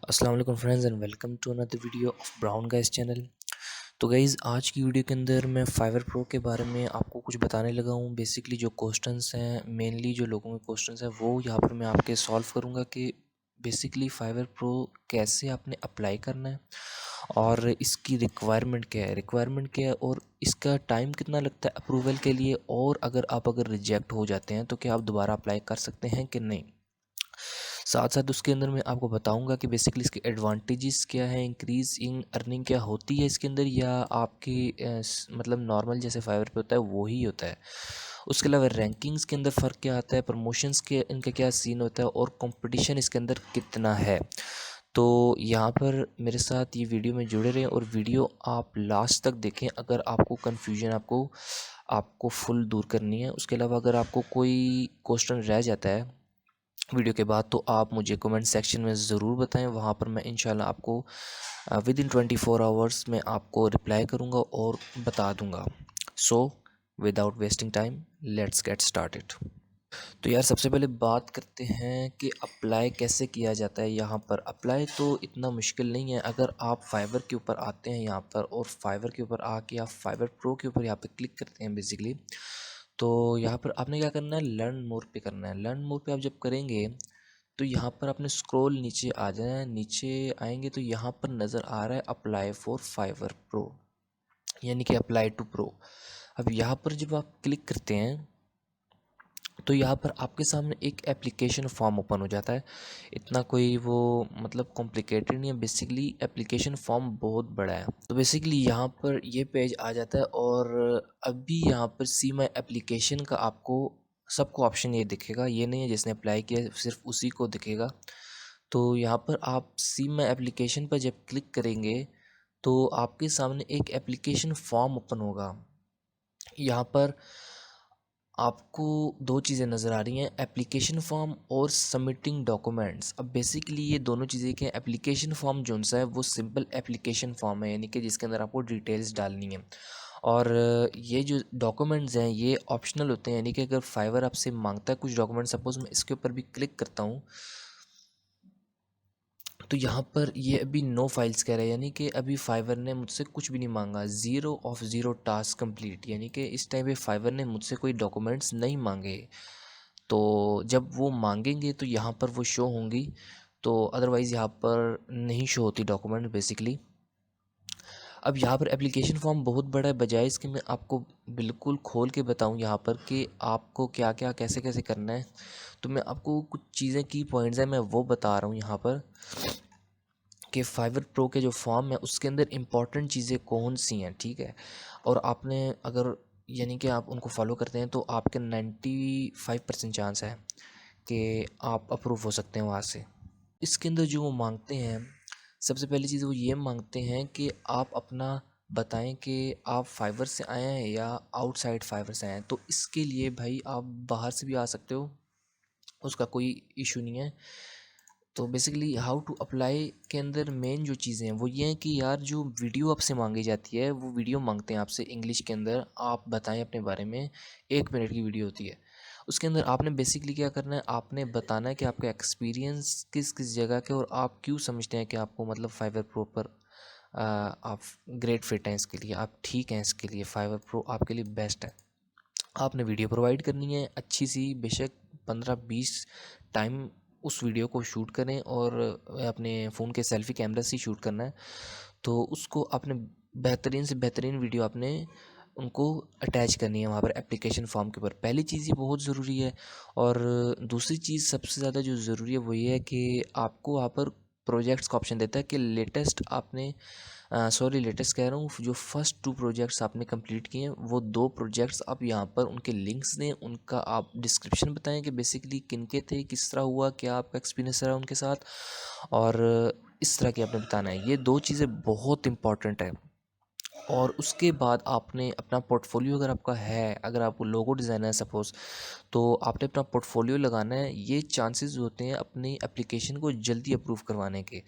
अस्सलाम वालेकुम friends and welcome to another video of brown guys channel. तो guys आज की वीडियो के अंदर मैं फाइवर प्रो के बारे में आपको कुछ बताने लगा हूँ। बेसिकली जो क्वेश्चंस हैं, मेनली जो लोगों के क्वेश्चंस हैं वो यहाँ पर मैं आपके सॉल्व करूँगा कि बेसिकली फाइवर प्रो कैसे आपने अप्लाई करना है और इसकी रिक्वायरमेंट क्या है और इसका टाइम कितना लगता है अप्रूवल के लिए, और अगर रिजेक्ट हो जाते हैं तो क्या आप दोबारा अप्लाई कर सकते हैं कि नहीं। साथ साथ उसके अंदर मैं आपको बताऊंगा कि बेसिकली इसके एडवांटेजेस क्या है, इंक्रीज इन अर्निंग क्या होती है इसके अंदर, या आपकी मतलब नॉर्मल जैसे फाइवर पे होता है वो ही होता है। उसके अलावा रैंकिंग्स के अंदर फ़र्क क्या आता है, प्रमोशंस के इनका क्या सीन होता है और कंपटीशन इसके अंदर कितना है। तो यहाँ पर मेरे साथ ये वीडियो में जुड़े रहें और वीडियो आप लास्ट तक देखें। अगर आपको कन्फ्यूजन आपको आपको फुल दूर करनी है। उसके अलावा अगर आपको कोई क्वेश्चन रह जाता है वीडियो के बाद तो आप मुझे कमेंट सेक्शन में ज़रूर बताएं। वहाँ पर मैं इंशाल्लाह आपको विद इन 24 आवर्स में आपको रिप्लाई करूँगा और बता दूँगा। So without wasting time let's get started. तो यार सबसे पहले बात करते हैं कि अप्लाई कैसे किया जाता है। यहाँ पर अप्लाई तो इतना मुश्किल नहीं है। अगर आप फाइवर के ऊपर आते हैं यहाँ पर और फाइवर के ऊपर आके आप फाइवर प्रो के ऊपर यहाँ पे क्लिक करते हैं बेसिकली, तो यहाँ पर आपने क्या करना है, लर्न मोर पे करना है। लर्न मोर पे आप जब करेंगे तो यहाँ पर आपने स्क्रॉल नीचे आ जाना है। नीचे आएंगे तो यहाँ पर नज़र आ रहा है अप्लाई फॉर फाइवर प्रो, यानी कि अप्लाई टू प्रो। अब यहाँ पर जब आप क्लिक करते हैं तो यहाँ पर आपके सामने एक एप्लीकेशन फॉर्म ओपन हो जाता है। इतना कोई वो मतलब कॉम्प्लिकेटेड नहीं है, बेसिकली एप्लीकेशन फॉर्म बहुत बड़ा है। तो बेसिकली यहाँ पर ये पेज आ जाता है और अभी यहाँ पर सी माई एप्लीकेशन का आपको सबको ऑप्शन ये दिखेगा। ये नहीं है जिसने अप्लाई किया सिर्फ उसी को दिखेगा। तो यहाँ पर आप सी माई एप्लीकेशन पर जब क्लिक करेंगे तो आपके सामने एक एप्लीकेशन फॉर्म ओपन होगा। यहाँ पर आपको दो चीज़ें नज़र आ रही हैं, एप्लीकेशन फॉर्म और सबमिटिंग डॉक्यूमेंट्स। अब बेसिकली ये दोनों चीज़ें क्या है, एप्लीकेशन फॉर्म जो सा है वो सिंपल एप्लीकेशन फॉर्म है, यानी कि जिसके अंदर आपको डिटेल्स डालनी है। और ये जो डॉक्यूमेंट्स हैं ये ऑप्शनल होते हैं, यानी कि अगर फाइवर आपसे मांगता है कुछ डॉक्यूमेंट, सपोज़ मैं इसके ऊपर भी क्लिक करता हूँ तो यहाँ पर ये अभी नो फाइल्स कह रहा है, यानी कि अभी फाइवर ने मुझसे कुछ भी नहीं मांगा। 0 of 0 टास्क कंप्लीट, यानी कि इस टाइम पे फाइवर ने मुझसे कोई डॉक्यूमेंट्स नहीं मांगे। तो जब वो मांगेंगे तो यहाँ पर वो शो होंगी, तो अदरवाइज़ यहाँ पर नहीं शो होती डॉक्यूमेंट बेसिकली। अब यहाँ पर एप्लीकेशन फॉर्म बहुत बड़ा है, बजाय इसके मैं आपको बिल्कुल खोल के बताऊँ यहाँ पर कि आपको क्या क्या कैसे कैसे करना है, तो मैं आपको कुछ चीज़ें की पॉइंट्स हैं मैं वो बता रहा हूँ यहाँ पर कि फाइवर प्रो के जो फॉर्म है उसके अंदर इंपॉर्टेंट चीज़ें कौन सी हैं, ठीक है। और आपने अगर यानी कि आप उनको फॉलो करते हैं तो आपके 95% चांस है कि आप अप्रूव हो सकते हैं वहाँ से। इसके अंदर जो वो मांगते हैं, सबसे पहली चीज़ वो ये मांगते हैं कि आप अपना बताएं कि आप फाइवर से आए हैं या आउटसाइड फाइवर से आए हैं। तो इसके लिए भाई आप बाहर से भी आ सकते हो, उसका कोई इशू नहीं है। तो बेसिकली हाउ टू अप्लाई के अंदर मेन जो चीज़ें हैं वो ये हैं कि यार जो वीडियो आपसे मांगी जाती है वो वीडियो मांगते हैं आपसे इंग्लिश के अंदर, आप बताएं अपने बारे में। 1 मिनट की वीडियो होती है। उसके अंदर आपने बेसिकली क्या करना है, आपने बताना है कि आपका एक्सपीरियंस किस किस जगह के और आप क्यों समझते हैं कि आपको मतलब फाइवर प्रो पर आप ग्रेट फिट हैं, इसके लिए आप ठीक हैं, इसके लिए फाइवर प्रो आपके लिए बेस्ट है। आपने वीडियो प्रोवाइड करनी है अच्छी सी, बेशक 15-20 टाइम उस वीडियो को शूट करें और अपने फ़ोन के सेल्फ़ी कैमरा से शूट करना है। तो उसको आपने बेहतरीन से बेहतरीन वीडियो आपने उनको अटैच करनी है वहाँ पर एप्लीकेशन फॉर्म के ऊपर। पहली चीज़ ये बहुत ज़रूरी है। और दूसरी चीज़ सबसे ज़्यादा जो ज़रूरी है वो ये है कि आपको वहाँ पर प्रोजेक्ट्स का ऑप्शन देता है कि लेटेस्ट आपने सॉरी लेटेस्ट कह रहा हूँ, जो फर्स्ट 2 प्रोजेक्ट्स आपने कंप्लीट किए हैं वो 2 प्रोजेक्ट्स आप यहाँ पर उनके लिंक्स दें, उनका आप डिस्क्रिप्शन बताएं कि बेसिकली किनके थे, किस तरह हुआ, क्या आपका एक्सपीरियंस रहा उनके साथ, और इस तरह की आपने बताना है। ये 2 चीज़ें बहुत इंपॉर्टेंट है। और उसके बाद आपने अपना पोर्टफोलियो, अगर आपका है, अगर आप लोगो डिज़ाइनर है सपोज़, तो आपने अपना पोर्टफोलियो लगाना है। ये चांसेस होते हैं अपनी एप्लीकेशन को जल्दी अप्रूव करवाने के।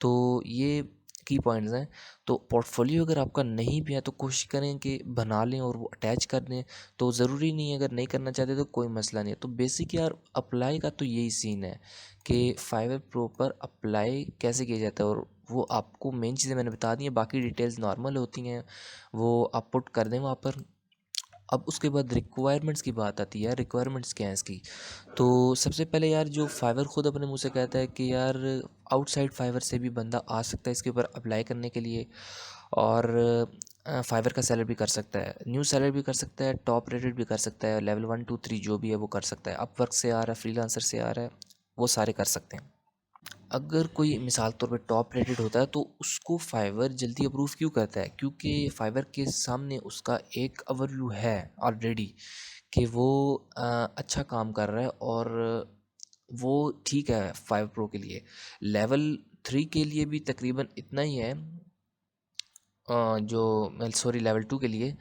तो ये की पॉइंट्स हैं। तो पोर्टफोलियो अगर आपका नहीं भी है तो कोशिश करें कि बना लें और वो अटैच कर दें। तो ज़रूरी नहीं है, अगर नहीं करना चाहते तो कोई मसला नहीं है। तो बेसिक यार अप्लाई का तो यही सीन है कि फाइवर प्रो पर अप्लाई कैसे किया जाता है, और वो आपको मेन चीज़ें मैंने बता दी हैं, बाकी डिटेल्स नॉर्मल होती हैं, वो आप पुट कर दें वहाँ पर। अब उसके बाद रिक्वायरमेंट्स की बात आती है यार, रिक्वायरमेंट्स क्या है इसकी। तो सबसे पहले यार जो फाइवर खुद अपने मुंह से कहता है कि यार आउटसाइड फाइवर से भी बंदा आ सकता है इसके ऊपर अप्लाई करने के लिए, और फाइवर का सेलर भी कर सकता है, न्यू सेलर भी कर सकता है, टॉप रेटेड भी कर सकता है, लेवल 1 2 3 जो भी है वो कर सकता है, अपवर्क से आ रहा है, फ्रीलांसर से आ रहा है, वो सारे कर सकते हैं। अगर कोई मिसाल तौर पे टॉप रेटेड होता है तो उसको फाइवर जल्दी अप्रूव क्यों करता है, क्योंकि फाइवर के सामने उसका एक ओवरव्यू है ऑलरेडी कि वो अच्छा काम कर रहा है, और वो ठीक है फाइव प्रो के लिए। लेवल 3 के लिए भी तकरीबन इतना ही है, जो सॉरी लेवल 2 के लिए,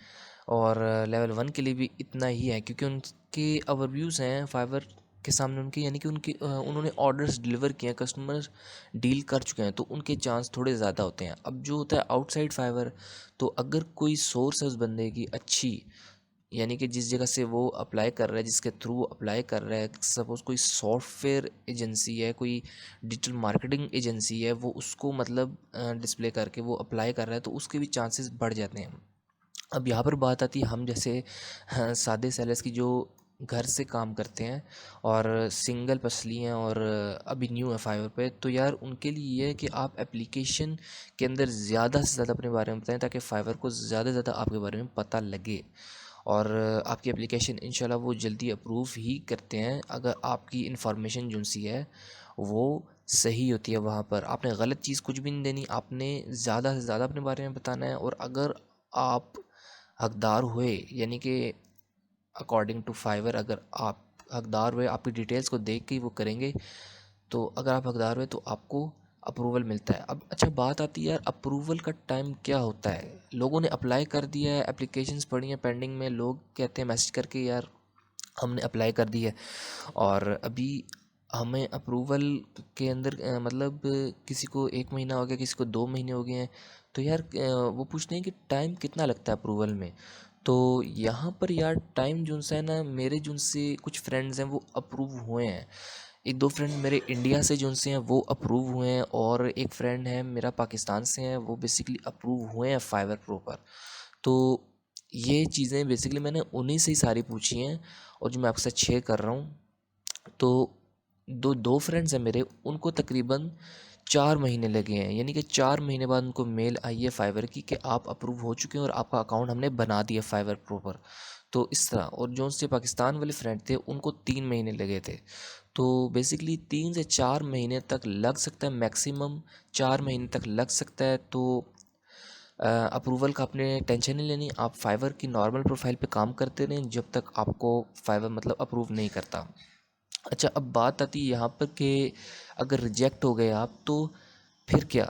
और लेवल 1 के लिए भी इतना ही है, क्योंकि उनके ओवरव्यूज़ हैं फाइवर के सामने उनके, यानी कि उनके उन्होंने ऑर्डर्स डिलीवर किए हैं, कस्टमर डील कर चुके हैं, तो उनके चांस थोड़े ज़्यादा होते हैं। अब जो होता है आउटसाइड फाइवर, तो अगर कोई सोर्स है उस बंदे की अच्छी, यानी कि जिस जगह से वो अप्लाई कर रहा है, जिसके थ्रू अप्लाई कर रहा है, सपोज़ कोई सॉफ्टवेयर एजेंसी है, कोई डिजिटल मार्केटिंग एजेंसी है, वो उसको मतलब डिस्प्ले करके वो अप्लाई कर रहा है, तो उसके भी चांसेस बढ़ जाते हैं। अब यहाँ पर बात आती है हम जैसे सादे सेलर्स की, जो घर से काम करते हैं और सिंगल पसली हैं और अभी न्यू है फाइवर पे, तो यार उनके लिए ये है कि आप एप्लीकेशन के अंदर ज़्यादा से ज़्यादा अपने बारे में बताएं, ताकि फाइवर को ज़्यादा से ज़्यादा आपके बारे में पता लगे, और आपकी एप्लीकेशन इंशाल्लाह वो जल्दी अप्रूव ही करते हैं अगर आपकी इन्फॉर्मेशन जो सी है वो सही होती है। वहाँ पर आपने गलत चीज़ कुछ भी नहीं देनी, आपने ज़्यादा से ज़्यादा अपने बारे में बताना है, और अगर आप हकदार हुए, यानी कि अकॉर्डिंग टू फाइवर अगर आप हकदार हुए, आपकी डिटेल्स को देख के ही वो करेंगे, तो अगर आप हकदार हुए तो आपको अप्रूवल मिलता है। अब अच्छा बात आती है यार, अप्रूवल का टाइम क्या होता है। लोगों ने अप्लाई कर दिया है, एप्लीकेशंस पड़ी हैं पेंडिंग में, लोग कहते हैं मैसेज करके यार हमने अप्लाई कर दी है, और अभी हमें अप्रूवल के अंदर मतलब किसी को 1 महीना हो गया, किसी को 2 महीने हो गए हैं, तो यार वो पूछते हैं कि टाइम कितना लगता है अप्रूवल में। तो यहाँ पर यार टाइम जो सा है ना, मेरे जो से कुछ फ्रेंड्स हैं वो अप्रूव हुए हैं, 1 2 फ्रेंड मेरे इंडिया से जो से हैं वो अप्रूव हुए हैं, और एक फ्रेंड है मेरा पाकिस्तान से हैं, वो बेसिकली अप्रूव हुए हैं फाइवर प्रो पर। तो ये चीज़ें बेसिकली मैंने उन्हीं से ही सारी पूछी हैं, और जो मैं आपके साथ शेयर कर रहा हूँ। तो दो दो फ्रेंड्स हैं मेरे, उनको तकरीबन 4 महीने लगे हैं, यानी कि 4 महीने बाद उनको मेल आई है फाइवर की कि आप अप्रूव हो चुके हैं और आपका अकाउंट हमने बना दिया फाइवर प्रो पर। तो इस तरह, और जो उनसे पाकिस्तान वाले फ्रेंड थे उनको 3 महीने लगे थे। तो बेसिकली 3 से 4 महीने तक लग सकता है, मैक्सिमम 4 महीने तक लग सकता है। तो अप्रूवल का आपने टेंशन नहीं लेनी, आप फाइवर की नॉर्मल प्रोफाइल पे काम करते रहें जब तक आपको फाइवर मतलब अप्रूव नहीं करता। अच्छा अब बात आती है यहाँ पर कि अगर रिजेक्ट हो गए आप तो फिर क्या।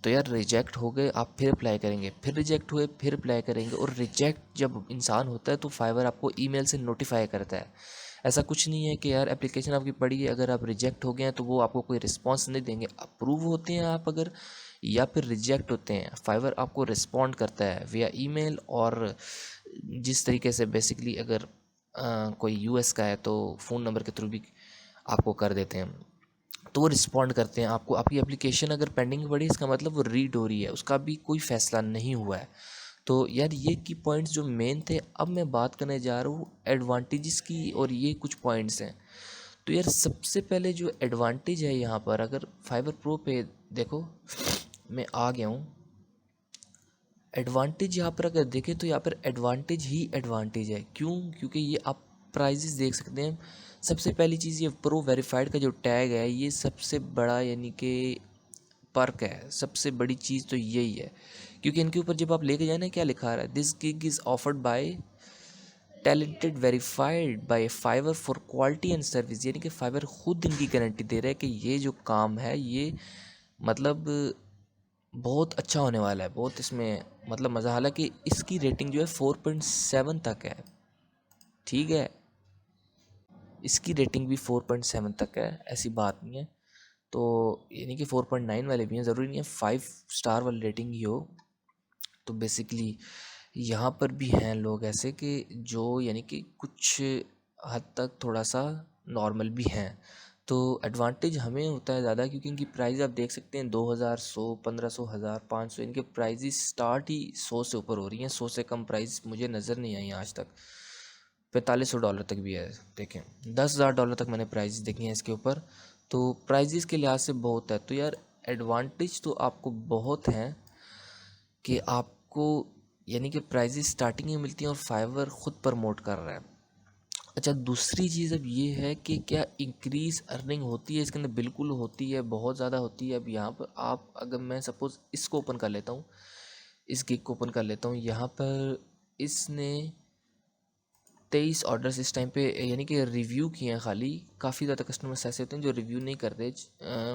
तो यार रिजेक्ट हो गए आप फिर अप्लाई करेंगे, फिर रिजेक्ट हुए फिर अप्लाई करेंगे, और रिजेक्ट जब इंसान होता है तो फाइवर आपको ईमेल से नोटिफाई करता है। ऐसा कुछ नहीं है कि यार एप्लीकेशन आपकी पड़ी है, अगर आप रिजेक्ट हो गए हैं तो वो आपको कोई रिस्पॉन्स नहीं देंगे। अप्रूव होते हैं आप अगर, या फिर रिजेक्ट होते हैं, फाइवर आपको रिस्पॉन्ड करता है विया ईमेल, और जिस तरीके से बेसिकली अगर कोई यूएस का है तो फ़ोन नंबर के थ्रू भी आपको कर देते हैं, तो वो रिस्पॉन्ड करते हैं आपको। आपकी एप्लीकेशन अगर पेंडिंग पड़ी इसका मतलब वो रीड हो रही है, उसका भी कोई फ़ैसला नहीं हुआ है। तो यार ये की पॉइंट्स जो मेन थे, अब मैं बात करने जा रहा हूँ एडवांटेजेस की, और ये कुछ पॉइंट्स हैं। तो यार सबसे पहले जो एडवांटेज है यहाँ पर, अगर फाइवर प्रो पे देखो मैं आ गया हूँ, एडवांटेज यहाँ पर अगर देखें तो यहाँ पर एडवांटेज ही एडवांटेज है। क्यों? क्योंकि ये आप प्राइजेस देख सकते हैं। सबसे पहली चीज़ ये प्रो वेरीफाइड का जो टैग है, ये सबसे बड़ा यानी कि पर्क है, सबसे बड़ी चीज़ तो यही है। क्योंकि इनके ऊपर जब आप लेके जाए ना, क्या लिखा रहा है, this gig is offered by talented verified by Fiverr for quality and service, यानी कि फाइवर खुद इनकी गारंटी दे रहा है कि ये जो काम है ये मतलब बहुत अच्छा होने वाला है, बहुत इसमें मतलब मज़ा। हालांकि इसकी रेटिंग जो है 4.7 तक है, ठीक है, इसकी रेटिंग भी 4.7 तक है, ऐसी बात नहीं है। तो यानी कि 4.9 वाले भी हैं, ज़रूरी नहीं है 5 स्टार वाली रेटिंग ही हो। तो बेसिकली यहाँ पर भी हैं लोग ऐसे कि जो यानी कि कुछ हद तक थोड़ा सा नॉर्मल भी हैं। तो एडवांटेज हमें होता है ज़्यादा, क्योंकि इनकी प्राइस आप देख सकते हैं 2000, 100, 1500, 1000, 500, इनके प्राइजेस स्टार्ट ही 100 से ऊपर हो रही हैं। 100 से कम प्राइस मुझे नज़र नहीं आई आज तक। $4500 तक भी है, देखें $10,000 तक मैंने प्राइस देखी हैं इसके ऊपर। तो प्राइजेस के लिहाज से बहुत है। तो यार एडवांटेज तो आपको बहुत हैं कि आपको यानी कि प्राइजेस स्टार्टिंग में मिलती हैं और फाइवर ख़ुद प्रमोट कर रहा है। अच्छा, दूसरी चीज़ अब ये है कि क्या इंक्रीज़ अर्निंग होती है इसके अंदर? बिल्कुल होती है, बहुत ज़्यादा होती है। अब यहाँ पर आप अगर मैं सपोज़ इसको ओपन कर लेता हूँ, इस गिग को ओपन कर लेता हूँ, यहाँ पर इसने 23 ऑर्डर्स इस टाइम पे यानी कि रिव्यू किए हैं खाली। काफ़ी ज़्यादा कस्टमर्स ऐसे होते हैं जो रिव्यू नहीं करते,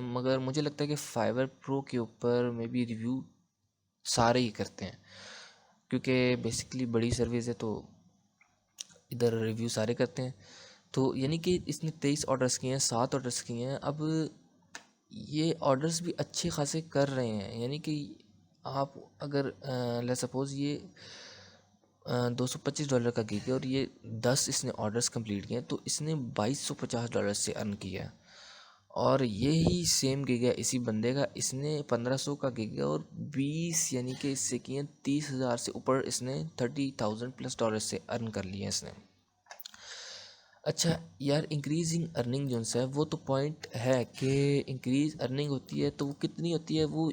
मगर मुझे लगता है कि फाइवर प्रो के ऊपर में भी रिव्यू सारे ही करते हैं, क्योंकि बेसिकली बड़ी सर्विस है तो इधर रिव्यू सारे करते हैं। तो यानी कि इसने 23 ऑर्डर्स किए हैं, 7 ऑर्डर्स किए हैं। अब ये ऑर्डर्स भी अच्छे खासे कर रहे हैं, यानी कि आप अगर ले सपोज़ ये $225 का गिग है और ये 10 इसने ऑर्डर्स कंप्लीट किए हैं, तो इसने $2250 से अर्न किया है। और ये ही सेम गिग है इसी बंदे का, इसने 1500 का गिग है और 20 यानी कि इससे किए 30,000 से ऊपर इसने 30,000 प्लस डॉलर से अर्न कर लिए इसने। अच्छा यार, इंक्रीजिंग अर्निंग जो है वो तो पॉइंट है कि इंक्रीज अर्निंग होती है, तो वो कितनी होती है वो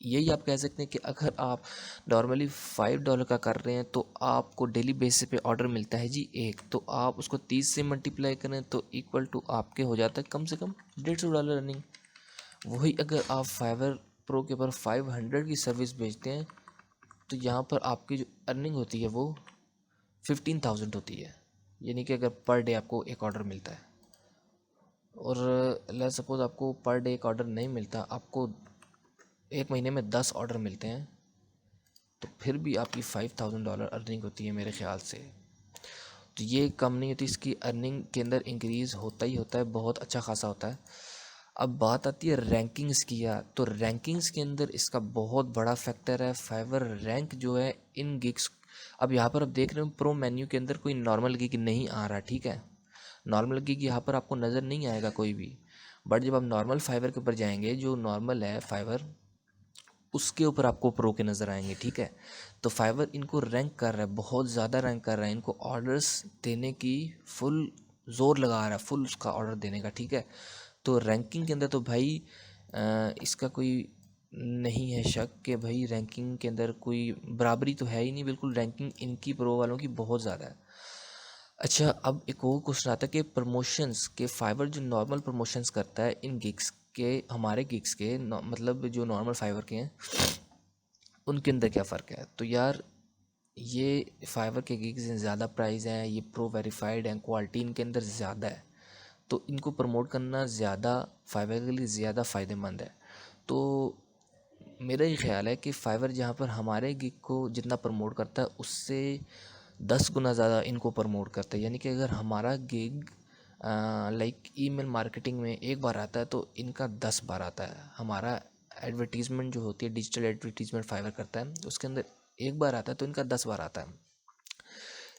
यही आप कह सकते हैं कि अगर आप नॉर्मली $5 का कर रहे हैं तो आपको डेली बेसिस पे ऑर्डर मिलता है जी एक, तो आप उसको 30 से मल्टीप्लाई करें तो इक्वल टू आपके हो जाता है कम से कम $150 अर्निंग। वही अगर आप फाइवर प्रो के ऊपर 500 की सर्विस बेचते हैं तो यहाँ पर आपकी जो अर्निंग होती है वो 15,000 होती है, यानी कि अगर पर डे आपको एक ऑर्डर मिलता है। और लेट सपोज़ आपको पर डे एक ऑर्डर नहीं मिलता, आपको एक महीने में 10 ऑर्डर मिलते हैं, तो फिर भी आपकी $5,000 अर्निंग होती है मेरे ख्याल से। तो ये कम नहीं होती, इसकी अर्निंग के अंदर इंक्रीज़ होता ही होता है, बहुत अच्छा खासा होता है। अब बात आती है रैंकिंग्स की, या तो रैंकिंग्स के अंदर इसका बहुत बड़ा फैक्टर है फाइवर रैंक जो है इन गिग्स। अब यहाँ पर आप देख रहे हो प्रो मेन्यू के अंदर कोई नॉर्मल गिग नहीं आ रहा, ठीक है, नॉर्मल गिग यहाँ पर आपको नज़र नहीं आएगा कोई भी। बट जब आप नॉर्मल फाइवर के ऊपर जाएंगे, जो नॉर्मल है फाइवर, उसके ऊपर आपको प्रो के नज़र आएंगे, ठीक है। तो फाइवर इनको रैंक कर रहा है, बहुत ज़्यादा रैंक कर रहा है, इनको ऑर्डर्स देने की फुल जोर लगा रहा है, फुल उसका ऑर्डर देने का, ठीक है। तो रैंकिंग के अंदर तो भाई इसका कोई नहीं है शक कि भाई रैंकिंग के अंदर कोई बराबरी तो है ही नहीं, बिल्कुल रैंकिंग इनकी प्रो वालों की बहुत ज़्यादा है। अच्छा, अब एक और क्वेश्चन आता है कि प्रमोशंस के फाइवर जो नॉर्मल प्रमोशंस करता है इन गिग्स के, हमारे गिग्स के मतलब जो नॉर्मल फाइवर के हैं उनके अंदर क्या फ़र्क है? तो यार ये फाइवर के गिग्स ज़्यादा प्राइस हैं, ये प्रो वेरीफाइड हैं, क्वालिटी इनके अंदर ज़्यादा है, तो इनको प्रमोट करना ज़्यादा फाइवर के लिए ज़्यादा फ़ायदेमंद है। तो मेरा ये ख्याल है कि फाइवर जहाँ पर हमारे गिग को जितना प्रमोट करता है उससे 10 गुना ज़्यादा इनको प्रमोट करता है। यानी कि अगर हमारा गिग लाइक ईमेल मार्केटिंग में एक बार आता है तो इनका 10 बार आता है। हमारा एडवर्टीज़मेंट जो होती है, डिजिटल एडवर्टीज़मेंट फाइवर करता है, उसके अंदर एक बार आता है तो इनका 10 बार आता है।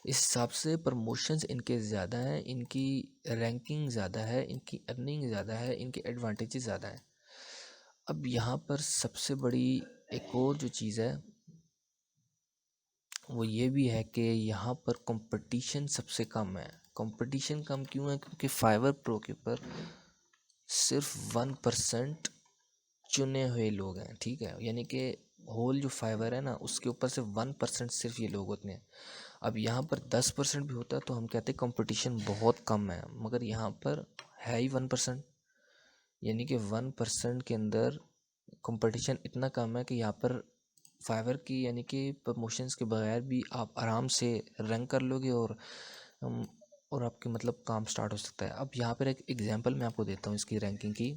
इस हिसाब से प्रमोशंस इनके ज़्यादा हैं, इनकी रैंकिंग ज़्यादा है, इनकी अर्निंग ज़्यादा है, इनके एडवांटेजेस ज़्यादा हैं। अब यहाँ पर सबसे बड़ी एक और जो चीज़ है वो ये भी है कि यहाँ पर कंपटीशन सबसे कम है। कंपटीशन कम क्यों है? क्योंकि फाइवर प्रो के ऊपर सिर्फ 1% चुने हुए लोग हैं, ठीक है। यानी कि होल जो फाइवर है ना उसके ऊपर से 1% सिर्फ ये लोग होते हैं। अब यहाँ पर 10% भी होता है तो हम कहते हैं कंपटीशन बहुत कम है, मगर यहाँ पर है ही 1%। यानी कि 1% के अंदर कंपटीशन इतना कम है कि यहाँ पर फाइवर की यानी कि प्रमोशंस के बगैर भी आप आराम से रैंक कर लोगे और और आपके मतलब काम स्टार्ट हो सकता है। अब यहाँ पर एक एग्जांपल मैं आपको देता हूँ इसकी रैंकिंग की,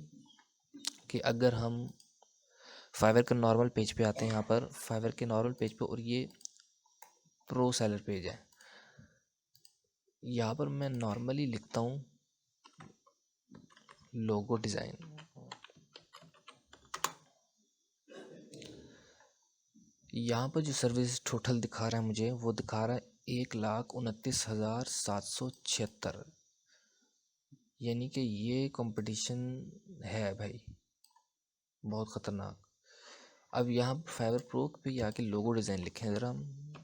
कि अगर हम फाइवर के नॉर्मल पेज पे आते हैं, यहाँ पर फाइवर के नॉर्मल पेज पे, और ये प्रो सेलर पेज है। यहाँ पर मैं नॉर्मली लिखता हूँ लोगो डिज़ाइन, यहाँ पर जो सर्विस टोटल दिखा रहा है मुझे, वो दिखा रहा है 1,29,776, यानी कि ये कंपटीशन है भाई, बहुत ख़तरनाक। अब यहाँ फाइबर प्रो पे आके लोगो डिज़ाइन लिखे हैं ज़रा हम।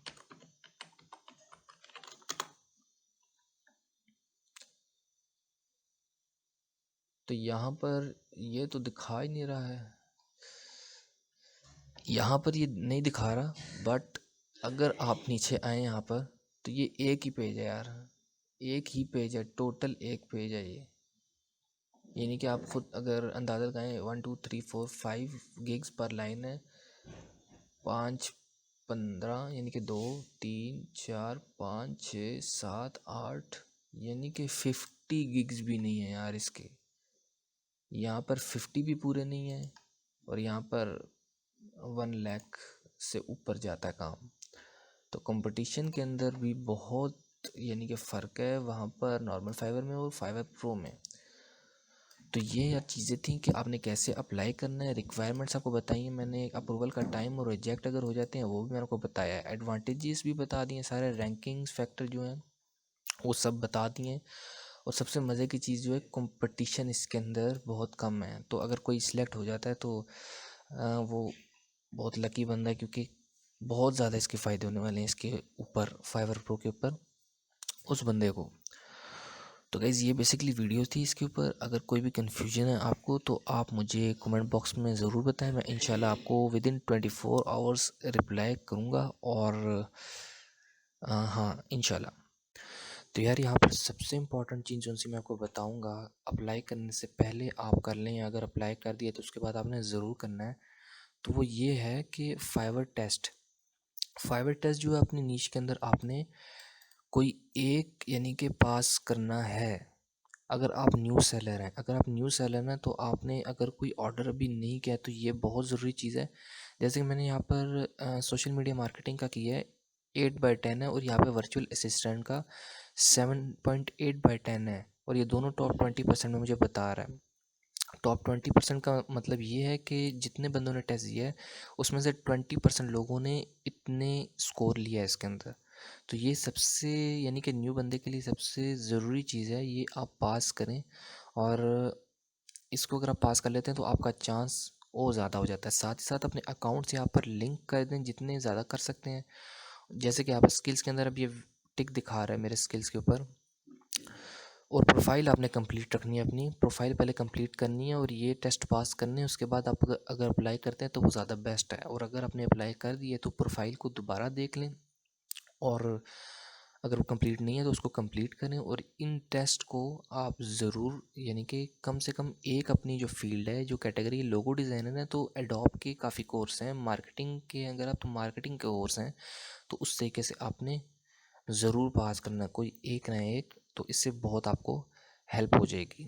तो यहाँ पर ये तो दिखा ही नहीं रहा है, यहाँ पर ये नहीं दिखा रहा, बट अगर आप नीचे आए यहाँ पर तो ये एक ही पेज है यार, एक ही पेज है, टोटल एक पेज है ये। यानी कि आप खुद अगर अंदाज़ा लगाएं, 1 2 3 4 5 गिग्स पर लाइन है, 5 15, यानी कि 2 3 4 5 6 7 8, यानी कि 50 गिग्स भी नहीं है यार इसके। यहाँ पर 50 भी पूरे नहीं है, और यहाँ पर 1 लाख से ऊपर जाता है काम। तो कंपटीशन के अंदर भी बहुत यानी कि फ़र्क है वहाँ पर नॉर्मल फाइबर में और फाइबर प्रो में। तो ये यार चीज़ें थी कि आपने कैसे अप्लाई करना है, रिक्वायरमेंट्स आपको बताई हैं मैंने, अप्रूवल का टाइम और रिजेक्ट अगर हो जाते हैं वो भी मैंने आपको बताया है, एडवांटेजेस भी बता दिए, सारे रैंकिंग्स फैक्टर जो हैं वो सब बता दिए। और सबसे मज़े की चीज़ जो है, कंपटीशन इसके अंदर बहुत कम है। तो अगर कोई सिलेक्ट हो जाता है तो वो बहुत लकी बंदा है, क्योंकि बहुत ज़्यादा इसके फ़ायदे होने वाले हैं इसके ऊपर, फाइबर प्रो के ऊपर, उस बंदे को। तो गाइज़ ये बेसिकली वीडियो थी इसके ऊपर। अगर कोई भी कन्फ्यूजन है आपको तो आप मुझे कमेंट बॉक्स में ज़रूर बताएं, मैं इंशाल्लाह आपको विदिन 24 आवर्स रिप्लाई करूँगा। और हाँ इंशाल्लाह। तो यार यहाँ पर सबसे इम्पॉर्टेंट चीज़ जो सी मैं आपको बताऊँगा, अप्लाई करने से पहले आप कर लें, अगर अप्लाई कर दिया तो उसके बाद आपने ज़रूर करना है, तो वो ये है कि फाइबर टेस्ट जो है अपनी नीश के अंदर आपने कोई एक यानी कि पास करना है। अगर आप न्यू सेलर हैं, तो आपने अगर कोई ऑर्डर अभी नहीं किया तो ये बहुत ज़रूरी चीज़ है। जैसे कि मैंने यहाँ पर सोशल मीडिया मार्केटिंग का किया है, 8/10 है, और यहाँ पे वर्चुअल असिस्टेंट का 7.8/10 है, और ये दोनों टॉप 20% में मुझे बता रहा है। टॉप 20% का मतलब ये है कि जितने बंदों ने टेस्ट दिया है उसमें से 20% लोगों ने इतने स्कोर लिया है इसके अंदर। तो ये सबसे यानी कि न्यू बंदे के लिए सबसे ज़रूरी चीज़ है, ये आप पास करें। और इसको अगर आप पास कर लेते हैं तो आपका चांस और ज़्यादा हो जाता है। साथ ही साथ अपने अकाउंट से यहाँ पर लिंक कर दें जितने ज़्यादा कर सकते हैं। जैसे कि आप स्किल्स के अंदर अब ये टिक दिखा रहा है मेरे स्किल्स के ऊपर, और प्रोफाइल आपने कंप्लीट रखनी है, अपनी प्रोफाइल पहले कंप्लीट करनी है और ये टेस्ट पास करने हैं। उसके बाद आप अगर अप्लाई करते हैं तो वो ज़्यादा बेस्ट है। और अगर आपने अप्लाई कर दिए तो प्रोफाइल को दोबारा देख लें, और अगर वो कंप्लीट नहीं है तो उसको कंप्लीट करें। और इन टेस्ट को आप ज़रूर यानी कि कम से कम एक अपनी जो फील्ड है, जो कैटेगरी लोगो डिज़ाइनर है, तो एडोब के काफ़ी कोर्स हैं, मार्केटिंग के अगर आप तो मार्केटिंग के कोर्स हैं, तो उस तरीके से आपने ज़रूर पास करना कोई एक ना एक, तो इससे बहुत आपको हेल्प हो जाएगी।